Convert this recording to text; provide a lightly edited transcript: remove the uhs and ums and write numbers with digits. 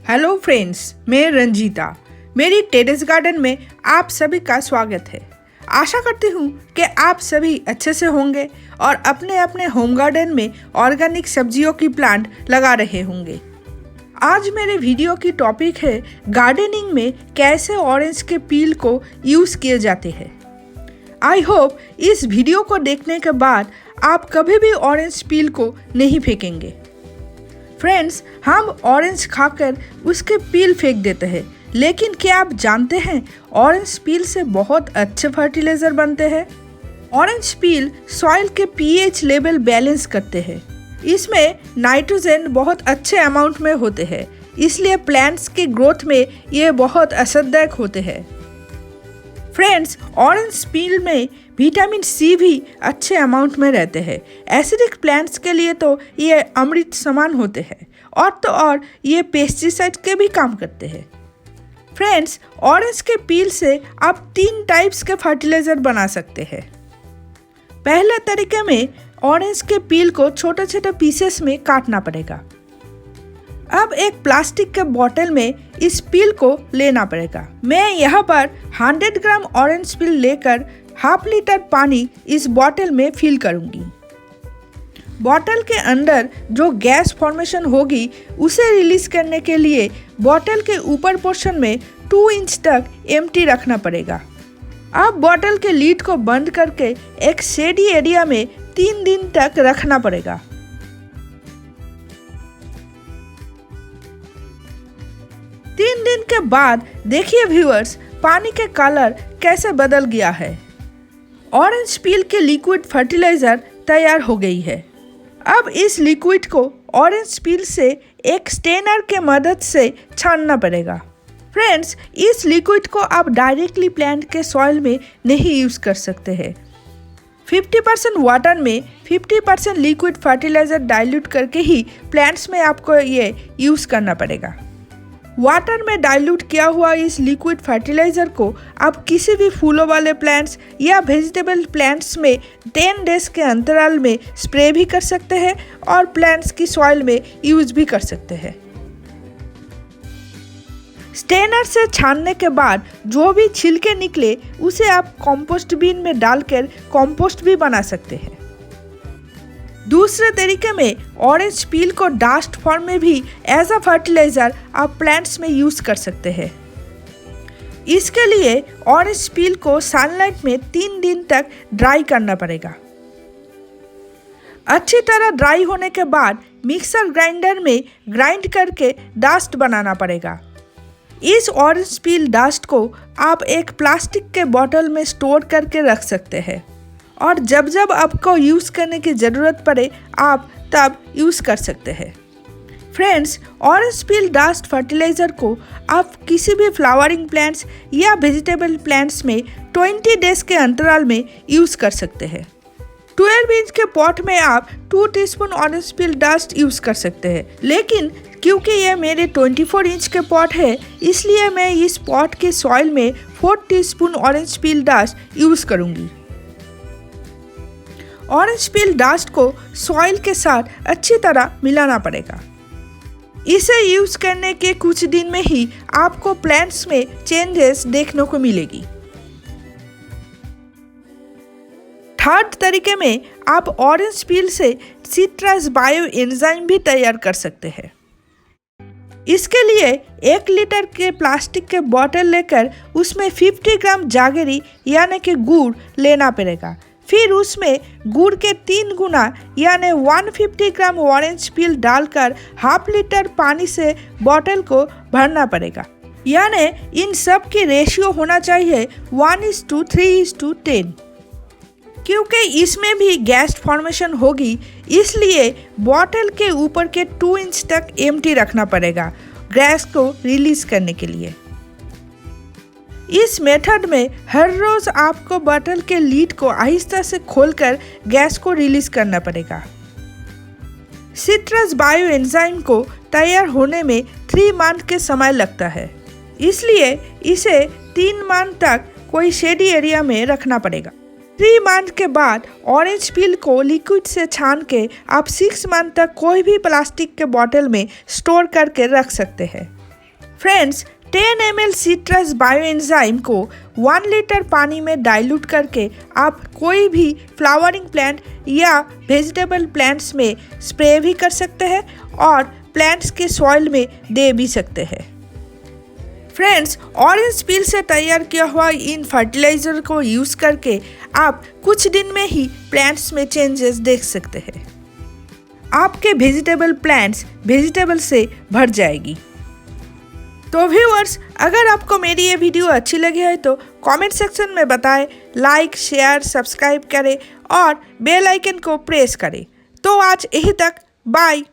Hello friends, मैं रंजीता। मेरी terrace garden में आप सभी का स्वागत है। आशा करती हूँ कि आप सभी अच्छे से होंगे और अपने अपने होम गार्डन में ऑर्गेनिक सब्जियों की प्लांट लगा रहे होंगे। आज मेरे वीडियो की टॉपिक है गार्डनिंग में कैसे ऑरेंज के पील को यूज़ किए जाते हैं। आई होप इस वीडियो को देखने के बाद आप कभी भी ऑरेंज पील को नहीं फेंकेंगे। फ्रेंड्स, हम ऑरेंज खाकर उसके पील फेंक देते हैं, लेकिन क्या आप जानते हैं ऑरेंज पील से बहुत अच्छे फर्टिलाइज़र बनते हैं। ऑरेंज पील सॉइल के पीएच लेवल बैलेंस करते हैं। इसमें नाइट्रोजन बहुत अच्छे अमाउंट में होते हैं, इसलिए प्लांट्स के ग्रोथ में ये बहुत असरदायक होते हैं। फ्रेंड्स, ऑरेंज पील में विटामिन सी भी अच्छे अमाउंट में रहते हैं। एसिडिक प्लांट्स के लिए तो ये अमृत समान होते हैं और ये पेस्टिसाइड के भी काम करते हैं। फ्रेंड्स, ऑरेंज के पील से आप 3 टाइप्स के फर्टिलाइज़र बना सकते हैं। पहले तरीके में ऑरेंज के पील को छोटे छोटे पीसेस में काटना पड़ेगा। अब एक प्लास्टिक के बोतल में इस पील को लेना पड़ेगा। मैं यहाँ पर 100 ग्राम ऑरेंज पील लेकर ½ लीटर पानी इस बोतल में फिल करूँगी। बोतल के अंदर जो गैस फॉर्मेशन होगी उसे रिलीज करने के लिए बोतल के ऊपर पोर्शन में 2 इंच तक एम्प्टी रखना पड़ेगा। अब बोतल के लीड को बंद करके एक शेडी एरिया में 3 दिन तक रखना पड़ेगा। 3 दिन के बाद देखिए व्यूअर्स, पानी के कलर कैसे बदल गया है। ऑरेंज पील के लिक्विड फर्टिलाइज़र तैयार हो गई है। अब इस लिक्विड को ऑरेंज पील से एक स्टेनर के मदद से छानना पड़ेगा। फ्रेंड्स, इस लिक्विड को आप डायरेक्टली प्लांट के सॉइल में नहीं यूज़ कर सकते हैं। 50% वाटर में 50% लिक्विड फर्टिलाइज़र डाइल्यूट करके ही प्लांट्स में आपको ये यूज़ करना पड़ेगा। वाटर में डाइल्यूट किया हुआ इस लिक्विड फर्टिलाइज़र को आप किसी भी फूलों वाले प्लांट्स या वेजिटेबल प्लांट्स में 10 डेज के अंतराल में स्प्रे भी कर सकते हैं और प्लांट्स की सॉइल में यूज भी कर सकते हैं। स्टेनर से छानने के बाद जो भी छिलके निकले उसे आप कंपोस्ट बिन में डालकर कंपोस्ट भी बना सकते हैं। दूसरे तरीके में ऑरेंज पील को डस्ट फॉर्म में भी एज अ फर्टिलाइज़र आप प्लांट्स में यूज़ कर सकते हैं। इसके लिए ऑरेंज पील को सनलाइट में 3 दिन तक ड्राई करना पड़ेगा। अच्छी तरह ड्राई होने के बाद मिक्सर ग्राइंडर में ग्राइंड करके डस्ट बनाना पड़ेगा। इस ऑरेंज पील डस्ट को आप एक प्लास्टिक के बोतल में स्टोर करके रख सकते हैं और जब जब आपको यूज़ करने की ज़रूरत पड़े आप तब यूज़ कर सकते हैं। Friends, orange peel dust fertiliser को आप किसी भी फ्लावरिंग प्लांट्स या वेजिटेबल प्लांट्स में 20 डेज के अंतराल में यूज़ कर सकते हैं। 12 इंच के पॉट में आप 2 teaspoon orange peel dust use कर सकते हैं, लेकिन क्योंकि ये मेरे 24 इंच के पॉट है इसलिए मैं इस पॉट के सॉइल में 4 teaspoon orange peel dust use करूँगी। ऑरेंज पील डस्ट को सॉइल के साथ अच्छी तरह मिलाना पड़ेगा। इसे यूज़ करने के कुछ दिन में ही आपको प्लांट्स में चेंजेस देखने को मिलेगी। थर्ड तरीके में आप ऑरेंज पील से सिट्रस बायो एंजाइम भी तैयार कर सकते हैं। इसके लिए 1 लीटर के प्लास्टिक के बोतल लेकर उसमें 50 ग्राम जागरी यानी कि गुड़ लेना पड़ेगा। फिर उसमें गुड़ के 3 गुना यानी 150 ग्राम ऑरेंज पील डालकर ½ लीटर पानी से बोतल को भरना पड़ेगा। यानी इन सब की रेशियो होना चाहिए 1:3:10। क्योंकि इसमें भी गैस फॉर्मेशन होगी इसलिए बोतल के ऊपर के 2 इंच तक एम्प्टी रखना पड़ेगा गैस को रिलीज करने के लिए। इस मेथड में हर रोज़ आपको बोतल के लीड को आहिस्ता से खोलकर गैस को रिलीज करना पड़ेगा। सिट्रस बायो एंजाइम को तैयार होने में 3 मंथ के समय लगता है, इसलिए इसे 3 मंथ तक कोई शेडी एरिया में रखना पड़ेगा। 3 मंथ के बाद ऑरेंज पील को लिक्विड से छान के आप 6 मंथ तक कोई भी प्लास्टिक के बोतल में स्टोर करके रख सकते हैं। फ्रेंड्स, 10 ml सिट्रस बायोएंजाइम को 1 लीटर पानी में डाइल्यूट करके आप कोई भी फ्लावरिंग प्लांट या वेजिटेबल प्लांट्स में स्प्रे भी कर सकते हैं और प्लांट्स के सॉइल में दे भी सकते हैं। फ्रेंड्स, ऑरेंज पील से तैयार किया हुआ इन फर्टिलाइजर को यूज़ करके आप कुछ दिन में ही प्लांट्स में चेंजेस देख सकते हैं। आपके वेजिटेबल प्लांट्स वेजिटेबल से भर जाएगी। तो व्यूअर्स, अगर आपको मेरी ये वीडियो अच्छी लगी है तो कमेंट सेक्शन में बताएं, लाइक, शेयर, सब्सक्राइब करें और बेल आइकन को प्रेस करें। तो आज यही तक, बाय।